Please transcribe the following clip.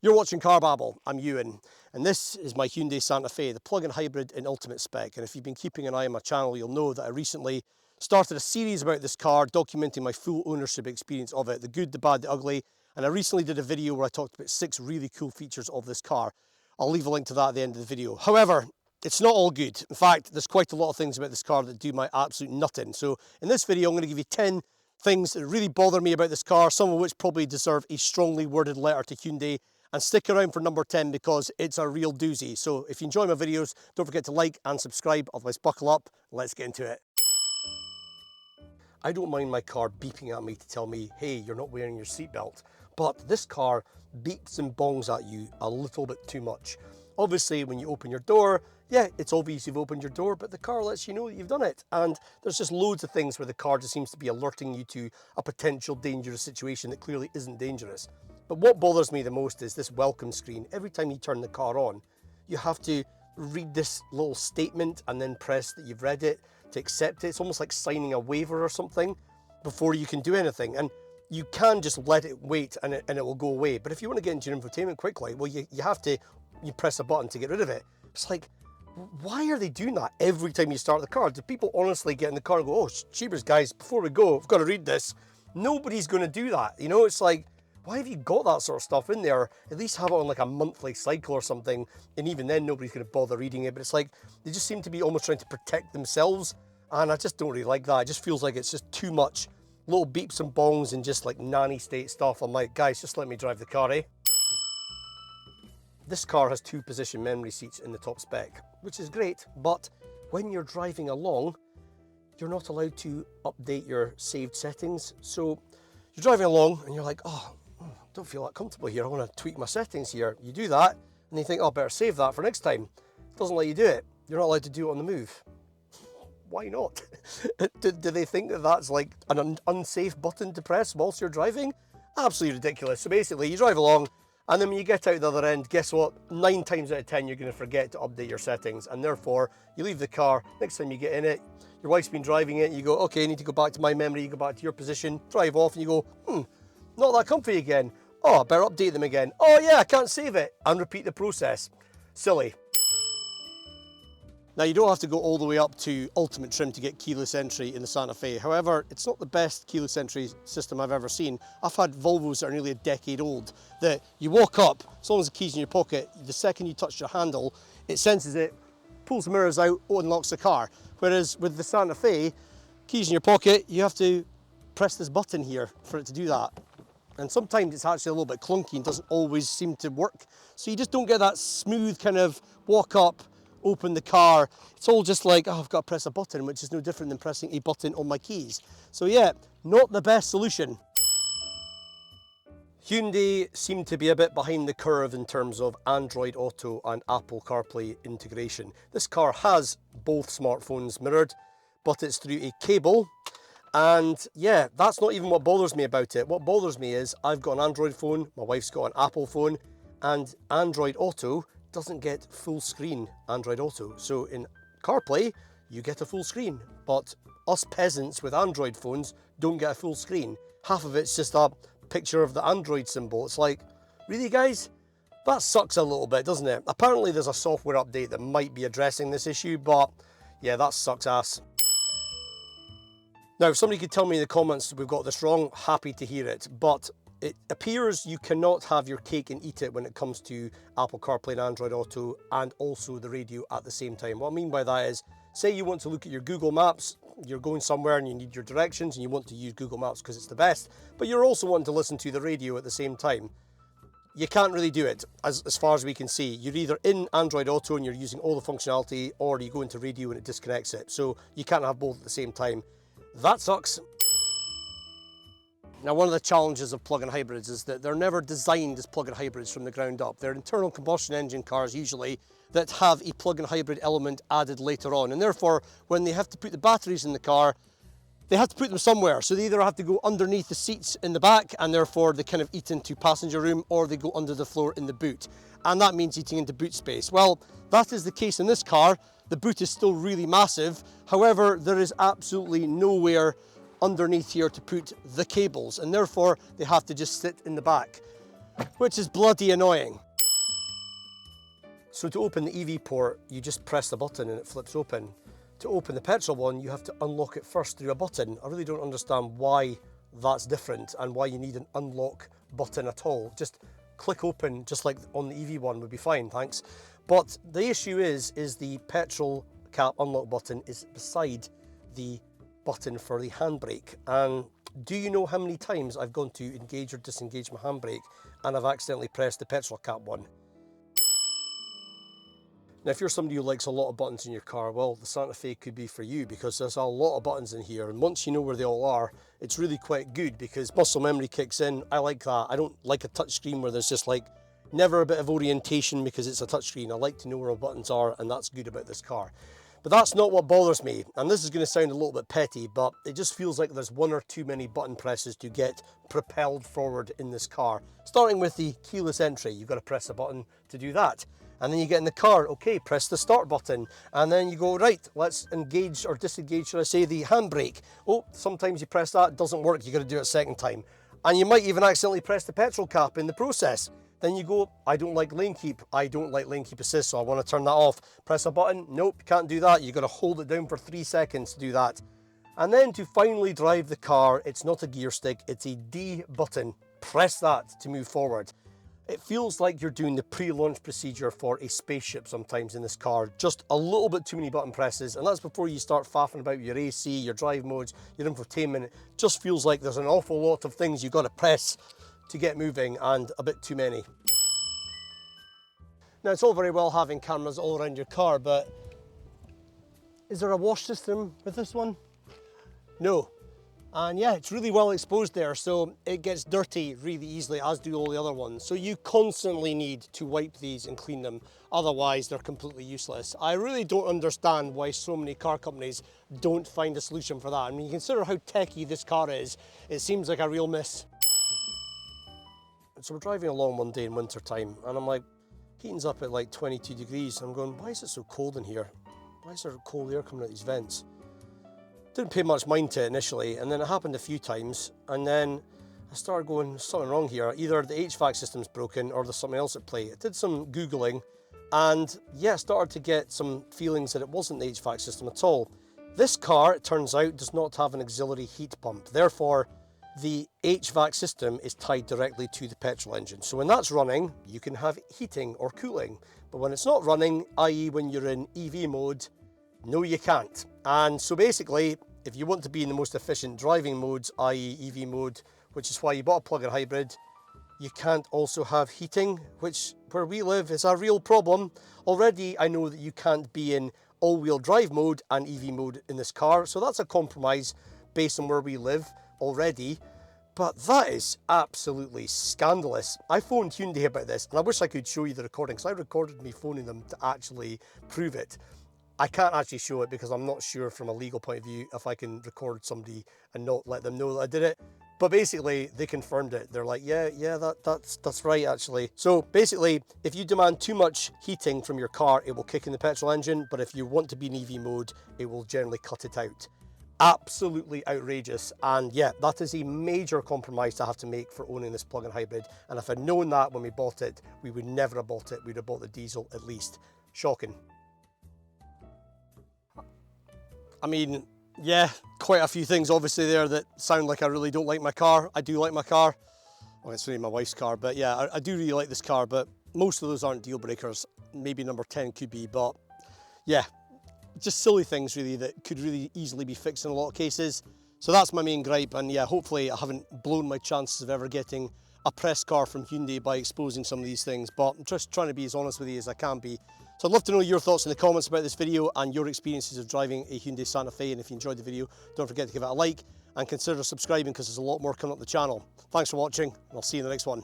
You're watching Car Babble, I'm Ewan, and this is my Hyundai Santa Fe, the plug-in hybrid in ultimate spec. And if you've been keeping an eye on my channel, you'll know that I recently started a series about this car, documenting my full ownership experience of it, the good, the bad, the ugly. And I recently did a video where I talked about 6 really cool features of this car. I'll leave a link to that at the end of the video. However, it's not all good. In fact, there's quite a lot of things about this car that do my absolute nutting. So in this video, I'm going to give you 10 things that really bother me about this car, some of which probably deserve a strongly worded letter to Hyundai. And stick around for number 10 because it's a real doozy. So if you enjoy my videos, don't forget to like and subscribe. Otherwise, buckle up. Let's get into it. I don't mind my car beeping at me to tell me, hey, you're not wearing your seatbelt. But this car beeps and bongs at you a little bit too much. Obviously, when you open your door, yeah, it's obvious you've opened your door, but the car lets you know that you've done it. And there's just loads of things where the car just seems to be alerting you to a potential dangerous situation that clearly isn't dangerous. But what bothers me the most is this welcome screen. Every time you turn the car on, you have to read this little statement and then press that you've read it to accept it. It's almost like signing a waiver or something before you can do anything. And you can just let it wait and it will go away. But if you want to get into your infotainment quickly, well, you press a button to get rid of it. It's like, why are they doing that every time you start the car? Do people honestly get in the car and go, oh, cheapers guys, before we go, I've got to read this. Nobody's going to do that. You know, it's like, why have you got that sort of stuff in there? At least have it on like a monthly cycle or something. And even then, nobody's going to bother reading it. But it's like, they just seem to be almost trying to protect themselves. And I just don't really like that. It just feels like it's just too much little beeps and bongs and just like nanny state stuff. I'm like, guys, just let me drive the car, eh? This car has 2 position memory seats in the top spec, which is great. But when you're driving along, you're not allowed to update your saved settings. So you're driving along and you're like, oh, don't feel that comfortable here. I want to tweak my settings here. You do that and you think, oh, I better save that for next time. It doesn't let you do it. You're not allowed to do it on the move. Why not? do they think that that's like an unsafe button to press whilst you're driving? Absolutely ridiculous. So basically you drive along and then when you get out the other end, guess what? 9 times out of 10, you're going to forget to update your settings. And therefore you leave the car. Next time you get in it, your wife's been driving it. You go, okay, I need to go back to my memory. You go back to your position, drive off and you go, not that comfy again. Oh, I better update them again. Oh yeah, I can't save it. And repeat the process. Silly. Now you don't have to go all the way up to ultimate trim to get keyless entry in the Santa Fe. However, it's not the best keyless entry system I've ever seen. I've had Volvos that are nearly a decade old that you walk up, as long as the key's in your pocket, the second you touch your handle, it senses it, pulls the mirrors out, unlocks the car. Whereas with the Santa Fe, keys in your pocket, you have to press this button here for it to do that. And sometimes it's actually a little bit clunky and doesn't always seem to work. So you just don't get that smooth kind of walk up, open the car. It's all just like, oh, I've got to press a button, which is no different than pressing a button on my keys. So yeah, not the best solution. Hyundai seem to be a bit behind the curve in terms of Android Auto and Apple CarPlay integration. This car has both smartphones mirrored, but it's through a cable. And yeah, that's not even what bothers me about it. What bothers me is I've got an Android phone, my wife's got an Apple phone, and Android Auto doesn't get full screen Android Auto. So in CarPlay, you get a full screen, but us peasants with Android phones don't get a full screen. Half of it's just a picture of the Android symbol. It's like, really guys? That sucks a little bit, doesn't it? Apparently there's a software update that might be addressing this issue, but yeah, that sucks ass. Now, if somebody could tell me in the comments we've got this wrong, happy to hear it, but it appears you cannot have your cake and eat it when it comes to Apple CarPlay and Android Auto and also the radio at the same time. What I mean by that is, say you want to look at your Google Maps, you're going somewhere and you need your directions and you want to use Google Maps because it's the best, but you're also wanting to listen to the radio at the same time. You can't really do it as far as we can see. You're either in Android Auto and you're using all the functionality, or you go into radio and it disconnects it. So you can't have both at the same time. That sucks. Now, one of the challenges of plug-in hybrids is that they're never designed as plug-in hybrids from the ground up. They're internal combustion engine cars usually that have a plug-in hybrid element added later on. And therefore, when they have to put the batteries in the car, they have to put them somewhere. So they either have to go underneath the seats in the back and therefore they kind of eat into passenger room, or they go under the floor in the boot. And that means eating into boot space. Well, that is the case in this car. The boot is still really massive. However, there is absolutely nowhere underneath here to put the cables, and therefore they have to just sit in the back. which is bloody annoying. So to open the EV port, you just press the button and it flips open. To open the petrol one, you have to unlock it first through a button. I really don't understand why that's different and why you need an unlock button at all. Just click open, just like on the EV one would be fine, thanks. But the issue is the petrol cap unlock button is beside the button for the handbrake. And do you know how many times I've gone to engage or disengage my handbrake and I've accidentally pressed the petrol cap one? Now, if you're somebody who likes a lot of buttons in your car, well, the Santa Fe could be for you because there's a lot of buttons in here. And once you know where they all are, it's really quite good because muscle memory kicks in. I like that. I don't like a touchscreen where there's just like never a bit of orientation because it's a touchscreen. I like to know where all buttons are, and that's good about this car. But that's not what bothers me. And this is going to sound a little bit petty, but it just feels like there's one or too many button presses to get propelled forward in this car. Starting with the keyless entry, you've got to press a button to do that. And then you get in the car, okay, press the start button. And then you go, right, let's engage or disengage, should I say, the handbrake. Oh, sometimes you press that, it doesn't work, you got to do it a second time. And you might even accidentally press the petrol cap in the process. Then you go, I don't like lane keep. I don't like lane keep assist, so I want to turn that off. Press a button, nope, can't do that. You've got to hold it down for 3 seconds to do that. And then to finally drive the car, it's not a gear stick, it's a D button. Press that to move forward. It feels like you're doing the pre-launch procedure for a spaceship sometimes in this car. Just a little bit too many button presses, and that's before you start faffing about your AC, your drive modes, your infotainment. It just feels like there's an awful lot of things you've got to press to get moving, and a bit too many. Now, it's all very well having cameras all around your car, but is there a wash system with this one? No. And yeah, it's really well exposed there, so it gets dirty really easily, as do all the other ones. So you constantly need to wipe these and clean them, otherwise they're completely useless. I really don't understand why so many car companies don't find a solution for that. I mean, you consider how techy this car is, it seems like a real miss. So we're driving along one day in winter time, and I'm like, heating's up at like 22 degrees. I'm going, why is it so cold in here? Why is there cold air coming out these vents? Didn't pay much mind to it initially, and then it happened a few times, and then I started going, there's something wrong here. Either the HVAC system's broken or there's something else at play. I did some Googling, and yeah, started to get some feelings that it wasn't the HVAC system at all. This car, it turns out, does not have an auxiliary heat pump. Therefore, the HVAC system is tied directly to the petrol engine. So when that's running, you can have heating or cooling. But when it's not running, i.e. when you're in EV mode, no, you can't. And so basically, if you want to be in the most efficient driving modes, i.e. EV mode, which is why you bought a plug-in hybrid, you can't also have heating, which where we live is a real problem. Already, I know that you can't be in all-wheel drive mode and EV mode in this car, so that's a compromise based on where we live already. But that is absolutely scandalous. I phoned Hyundai about this, and I wish I could show you the recording, because I recorded me phoning them to actually prove it. I can't actually show it because I'm not sure from a legal point of view if I can record somebody and not let them know that I did it. But basically, they confirmed it. They're like, yeah, that's right, actually. So basically, if you demand too much heating from your car, it will kick in the petrol engine. But if you want to be in EV mode, it will generally cut it out. Absolutely outrageous. And yeah, that is a major compromise to have to make for owning this plug-in hybrid. And if I'd known that when we bought it, we would never have bought it. We'd have bought the diesel at least. Shocking. I mean, yeah, quite a few things obviously there that sound like I really don't like my car. I do like my car. Well, it's really my wife's car, but yeah, I do really like this car, but most of those aren't deal breakers. Maybe number 10 could be, but yeah, just silly things really that could really easily be fixed in a lot of cases. So that's my main gripe, and yeah, hopefully I haven't blown my chances of ever getting a press car from Hyundai by exposing some of these things, but I'm just trying to be as honest with you as I can be. So I'd love to know your thoughts in the comments about this video and your experiences of driving a Hyundai Santa Fe, and if you enjoyed the video, don't forget to give it a like and consider subscribing because there's a lot more coming up the channel. Thanks for watching, and I'll see you in the next one.